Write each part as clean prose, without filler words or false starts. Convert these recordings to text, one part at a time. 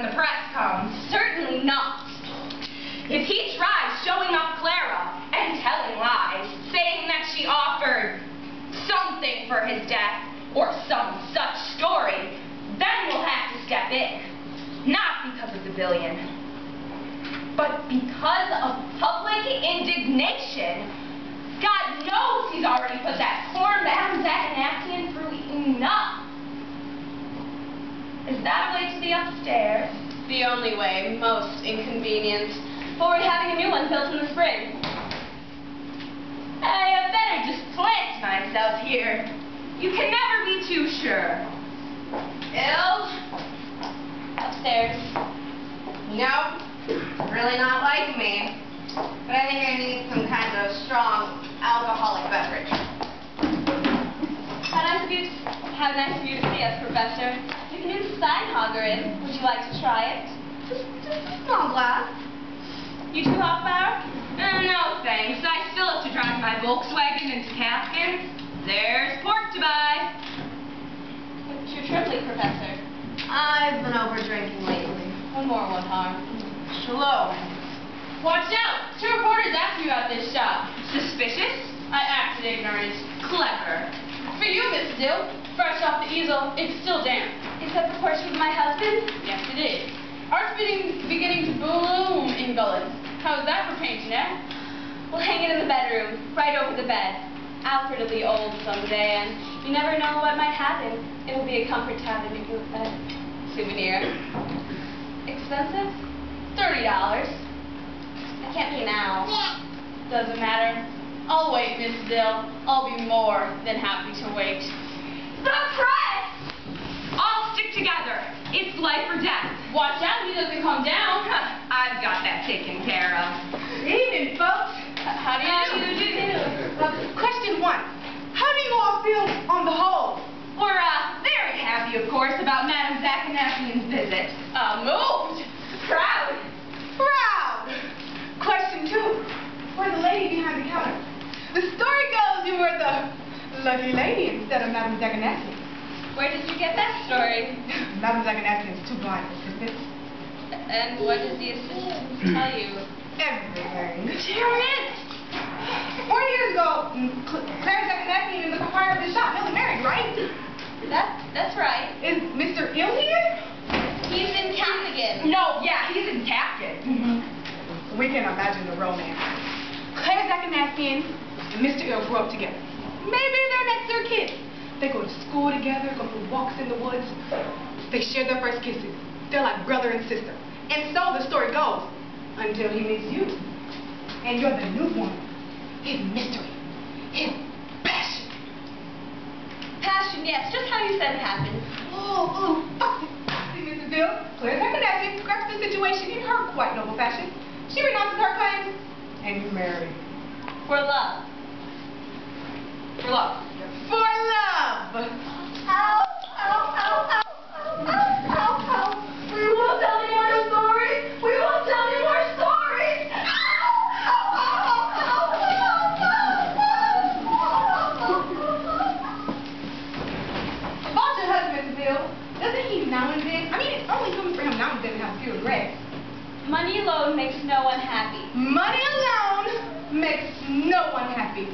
when the press comes. Certainly not. If he tries showing up Clara and telling lies, saying that she offered something for his death or some such story, then we'll have to step in. Not because of the billion, but because of public indignation. God knows he's already put that poor Madame Zakanassian through enough. Is that a way to the upstairs? The only way, most inconvenient. But we're having a new one built in the spring. I had better just plant myself here. You can never be too sure. Bill? Upstairs. Nope. Really not like me. But I think I need some kind of strong alcoholic beverage. How nice of you to see us, Professor. You can do the Steinhager in. Would you like to try it? Just a small glass. You too, Hoffbauer? No, thanks. I still have to drive my Volkswagen into Caskin. There's pork to buy. What's your triplet, Professor? I've been over drinking lately. One more won't harm. Shalom. Watch out! 2 reporters asked me about this shop. Suspicious? I acted ignorant. Clever. For you, Miss Dill. Fresh off the easel, it's still damp. Is that the portrait of my husband? Yes, it is. Art's beginning to bloom in Gullens. How's that for painting, eh? We'll hang it in the bedroom, right over the bed. Alfred will be old someday, and you never know what might happen. It will be a comfort to have a souvenir. Expensive? $30. It can't be now. Doesn't matter. I'll wait, Miss Dill. I'll be more than happy to wait. The press! All stick together. It's life or death. Watch out, he doesn't come down. I've got that taken care of. Evening, folks. How do you do? Question 1. How do you all feel on the whole? We're, very happy, of course, about Madame Zakanassian's visit. Moved. Proud. Proud. Question 2. For the lady behind the counter. The story goes you were the lucky lady instead of Madame Zakanassian. Where did you get that story? Madame Zakanassian is too blind for assistance. And what did the assistant tell you? Everything. Damn it! 4 years ago, Claire Zakanassian is the proprietor of the shop, newly married, right? That's right. Is Mr. Ill here? He's in Castigan. No, yeah, he's in Caskin. We can imagine the romance. Claire Zakanassian and Mr. Ill grew up together. Maybe they're next door kids. They go to school together, go for walks in the woods. They share their first kisses. They're like brother and sister. And so the story goes, until he meets you. And you're the new woman. His mystery. His passion. Passion, yes, just how you said it happened. Oh, foxy, Mrs. Dill. Claire Zakanassian grabs the situation in her quite noble fashion. She renounces her claims, and you marry. For love. For love. For love! Ow, ow, ow, ow, ow, ow, ow, ow. We won't tell any more stories. We won't tell any more stories. Ow, ow, ow, ow, ow, ow. About your husband, Bill. Doesn't he now and then? I mean, it's only coming for him now and then to have a few regrets. Money alone makes no one happy. Money alone makes no one happy.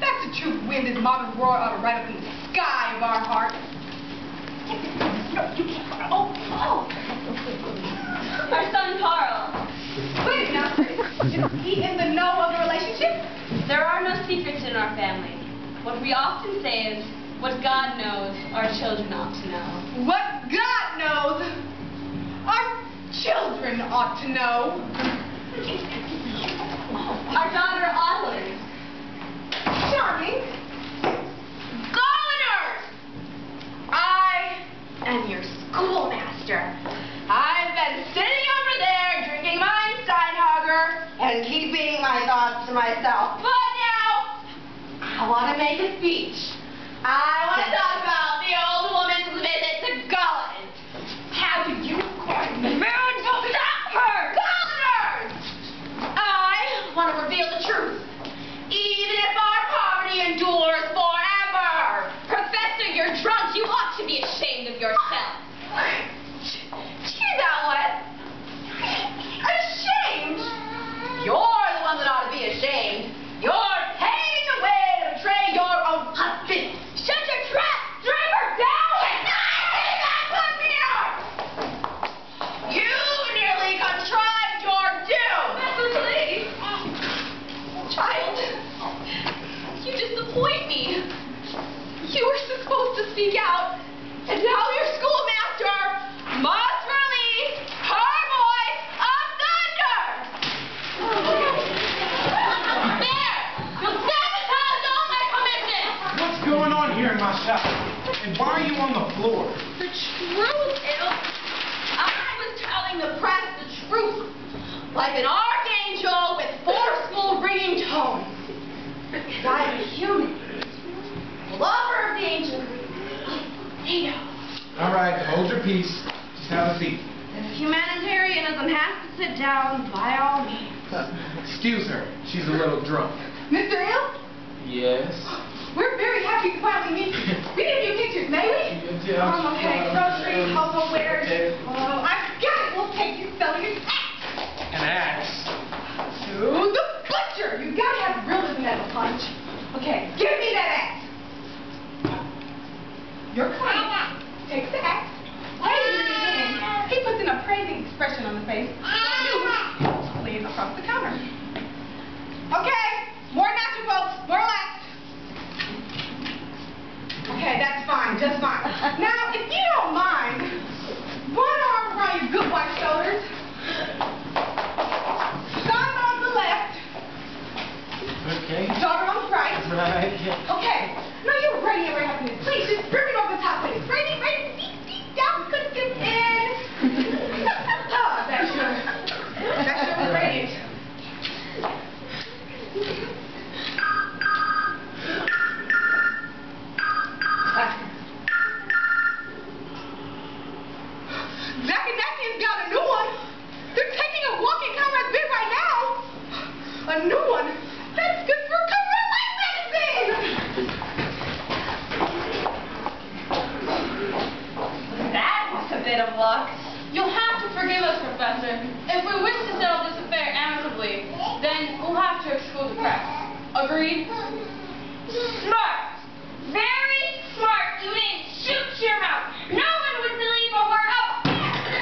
That's the truth when this modern roar ought to right up in the sky of our hearts. No, you can't. Oh. Our son Carl. Wait now. Is he in the know of the relationship? There are no secrets in our family. What we often say is, what God knows, our children ought to know. What God knows, our children ought to know. Our daughter Adeline. Charming. Golliners! I am your schoolmaster. I've been sitting over there drinking my Steinhager and keeping my thoughts to myself. But now, I want to make a speech. I want to talk about the old woman's visit to Gullens. How did you acquire the moon to stop her? Golliners! I want to reveal the truth. Even if our poverty endures forever. Professor, you're drunk. You ought to be ashamed of yourself. Gee, now what? disappoint me. You were supposed to speak out, and now your schoolmaster must release her voice of thunder! There! You sabotaged all my commitments! What's going on here in my shop? And why are you on the floor? The truth is, I was telling the press the truth, like an archangel with forceful ringing tones. Because I'm a human, lover of the ancient Plato. All right, hold your peace. Just have a seat. If humanitarianism has to sit down, by all means. Excuse her. She's a little drunk. Mr. Hill, Yes? we're very happy to finally meet you. We need a few pictures, may we? Okay, groceries, household wares. Oh, I've got it. We'll take you selling an axe. An axe? To the butcher. You gotta have realism as a punch. Okay, give me that axe. Your client takes the axe. He puts an appraising expression on the face. Lays across the counter. Okay, more natural, folks. More relaxed. Okay, that's fine, just fine. Now, if you don't mind, one arm around your good white shoulders. Thumb on the left. Okay. Daughter on the right. Right. Okay. Now you're writing every happiness. Please, just bring it over the top, please. Writing, deep down, couldn't get in. Oh, that's your radiant. Zack and Nakian's got a new one. They're taking a walking comrade bid right now. A new one. That's good for Career Life magazine. That was a bit of luck. You'll have to forgive us, Professor. If we wish to settle this affair amicably, then we'll have to exclude the press. Agreed? Smart. Very smart. You didn't shoot your mouth. No one would believe a word of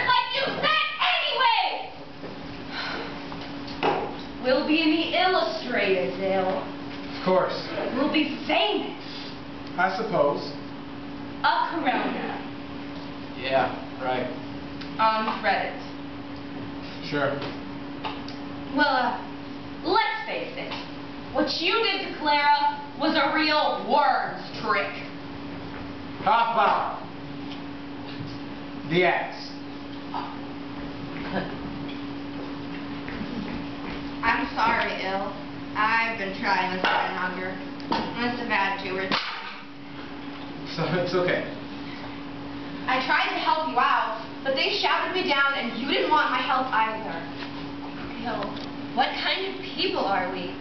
like you said anyway. We'll be in the Illustrated, Bill. Of course. We'll be famous. I suppose. A Corona. Yeah, right. On Reddit. Sure. Well, let's face it. What you did to Clara was a real worm's trick. How about the axe? I'm sorry, Il. I've been trying with hunger. Must have had to. So it's okay. I tried to help you out, but they shouted me down and you didn't want my help either. Bill, what kind of people are we?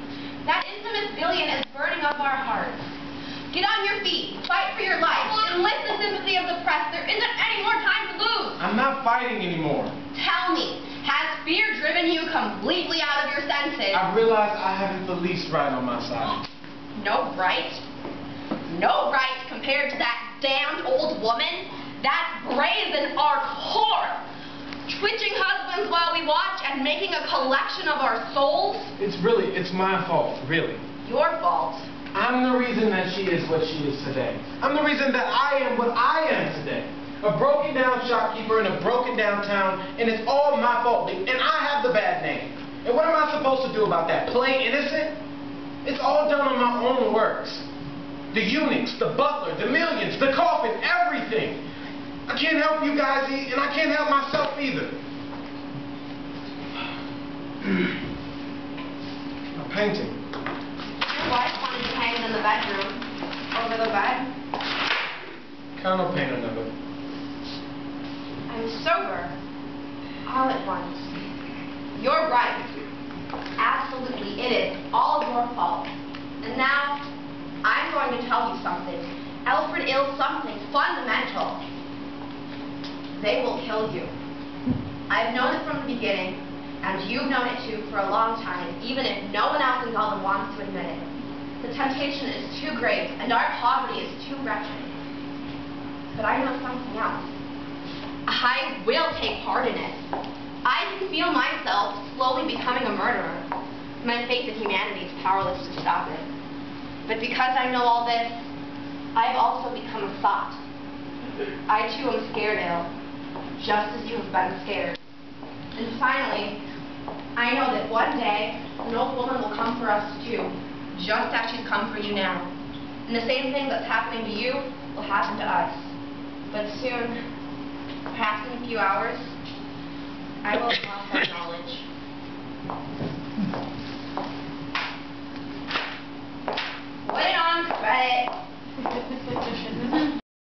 That infamous billion is burning up our hearts. Get on your feet, fight for your life, enlist the sympathy of the press. There isn't any more time to lose. I'm not fighting anymore. Tell me, has fear driven you completely out of your senses? I realize I haven't the least right on my side. No right? No right compared to that damned old woman? That brazen arch whore? Twitching husbands while we watch and making a collection of our souls? It's my fault, really. Your fault. I'm the reason that she is what she is today. I'm the reason that I am what I am today. A broken down shopkeeper in a broken down town, and it's all my fault. And I have the bad name. And what am I supposed to do about that? Play innocent? It's all done on my own works. The eunuchs, the butler, the millions, the coffin, everything. I can't help you guys, and I can't help myself either. A painting. Your wife wanted to hang it in the bedroom. Over the bed. Kind of paint another. I'm sober. All at once. You're right. Absolutely, it is all your fault. And now, I'm going to tell you something. Alfred Ill something fundamental. They will kill you. I've known it from the beginning, and you've known it too for a long time, even if no one else in Gotham wants to admit it. The temptation is too great, and our poverty is too wretched. But I know something else. I will take part in it. I can feel myself slowly becoming a murderer. My faith in humanity is powerless to stop it. But because I know all this, I have also become a thought. I too am scared ill, just as you have been scared. And finally, I know that one day, an old woman will come for us too, just as she's come for you now. And the same thing that's happening to you will happen to us. But soon, perhaps in a few hours, I will have lost that knowledge. Put it on credit.